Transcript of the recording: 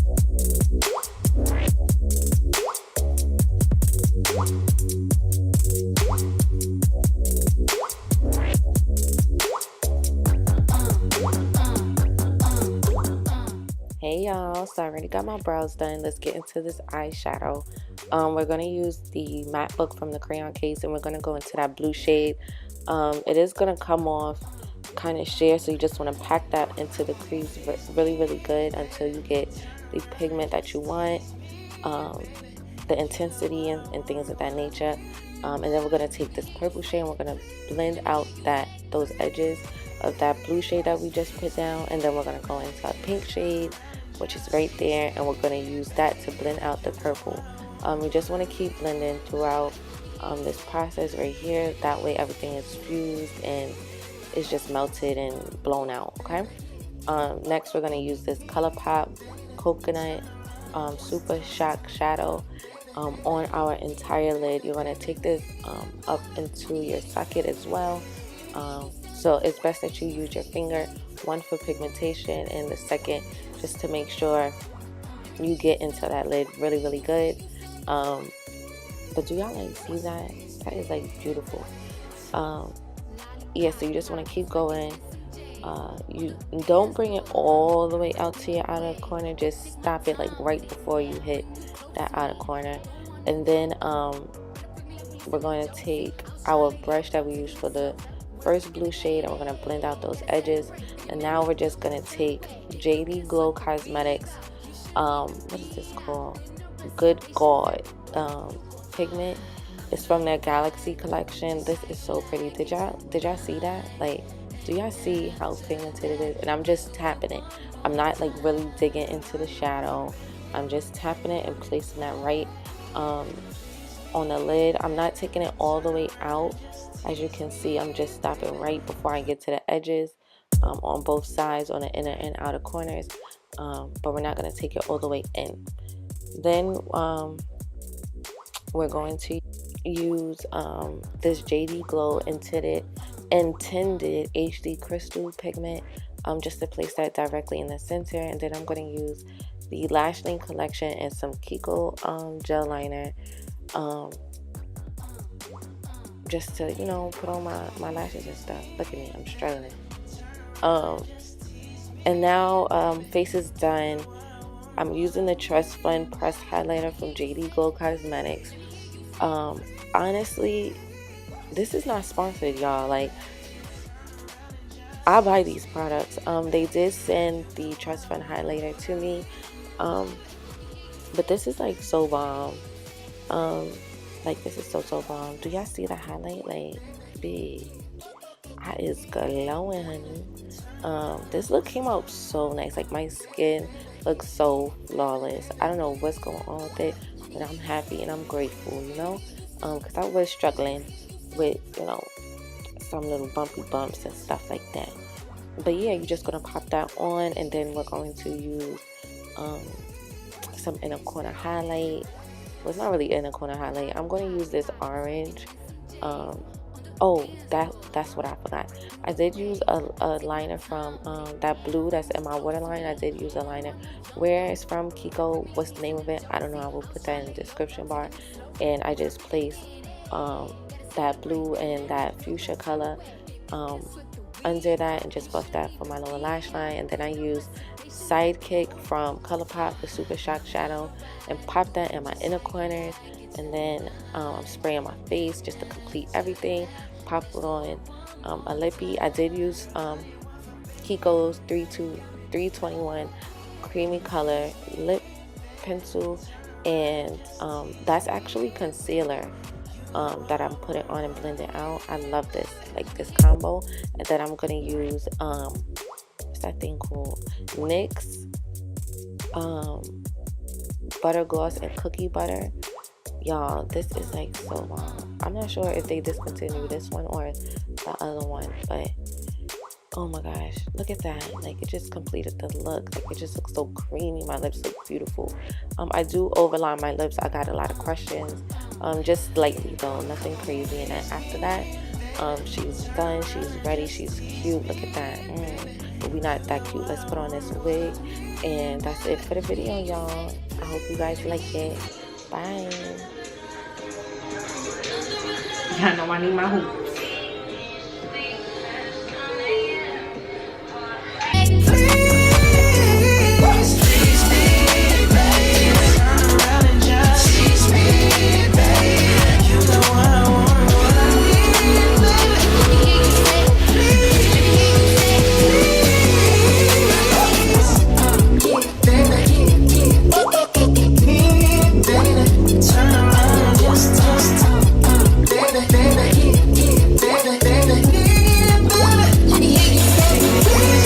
Hey y'all, so I already got my brows done. Let's get into this eyeshadow. We're going to use the matte book from the Crayon case, and we're going to go into that blue shade. It is going to come off kind of sheer, so you just want to pack that into the crease really good until you get the pigment that you want, the intensity and things of that nature. And then we're going to take this purple shade and we're going to blend out those edges of that blue shade that we just put down, and then we're going to go into a pink shade, which is right there, and we're going to use that to blend out the purple. We just want to keep blending throughout this process right here. That way everything is fused and it's just melted and blown out. Okay. Next we're going to use this Colourpop coconut super shock shadow on our entire lid. You're going to take this up into your socket as well. So it's best that you use your finger, one for pigmentation and the second just to make sure you get into that lid really good. But do y'all like see that? That is like beautiful. Yeah, so you just want to keep going. You don't bring it all the way out to your outer corner, just stop it like right before you hit that outer corner. And then we're going to take our brush that we used for the first blue shade and we're going to blend out those edges. And now we're just going to take JD Glow Cosmetics, what is this called? Gawd pigment. It's from their Galaxy collection. This is so pretty. Did y'all see that? Like, do y'all see how pigmented it is? And I'm just tapping it. I'm not like really digging into the shadow. I'm just tapping it and placing that right on the lid. I'm not taking it all the way out. As you can see, I'm just stopping right before I get to the edges on both sides, on the inner and outer corners. But we're not going to take it all the way in. Then we're going to use this JD Glow intended HD crystal pigment just to place that directly in the center. And then I'm going to use the Lash Link collection and some Kiko gel liner just to, you know, put on my lashes and stuff. Look at me, I'm struggling. And now face is done. I'm using the Trust Fund pressed highlighter from JD Glow Cosmetics. Honestly, this is not sponsored, y'all. Like, I buy these products. They did send the Trust Fund highlighter to me, but this is like so bomb. Like, this is so bomb. Do y'all see the highlight? Like, big. I is glowing, honey. This look came out so nice. Like, my skin looks so flawless. I don't know what's going on with it, but I'm happy and I'm grateful, you know, because I was struggling with, you know, some little bumpy bumps and stuff like that. But yeah, you're just gonna pop that on, and then we're going to use some inner corner highlight. Well, it's not really inner corner highlight. I'm going to use this orange. Oh, that's what I forgot. I did use a liner from that blue that's in my waterline. I did use a liner. Where it's from, Kiko, what's the name of it? I don't know. I will put that in the description bar. And I just placed that blue and that fuchsia color under that and just buffed that for my lower lash line. And then I used Sidekick from Colourpop, the Super Shock Shadow, and popped that in my inner corners. And then I'm spraying my face just to complete everything. Pop it on a lippy. I did use Kiko's 321 creamy color lip pencil, and that's actually concealer that I'm putting on and blending out. I love this, like this combo. And then I'm gonna use what's that thing called? NYX butter gloss and cookie butter. Y'all, this is like so bomb. I'm not sure if they discontinued this one or the other one, but oh my gosh, look at that. Like, it just completed the look. Like, it just looks so creamy. My lips look beautiful. I do overline my lips. I got a lot of questions, just slightly though, nothing crazy. And then after that, she's done, she's ready, she's cute. Look at that. but we not that cute. Let's put on this wig, and that's it for the video, y'all. I hope you guys like it. Bye. Y'all know I need my hoop.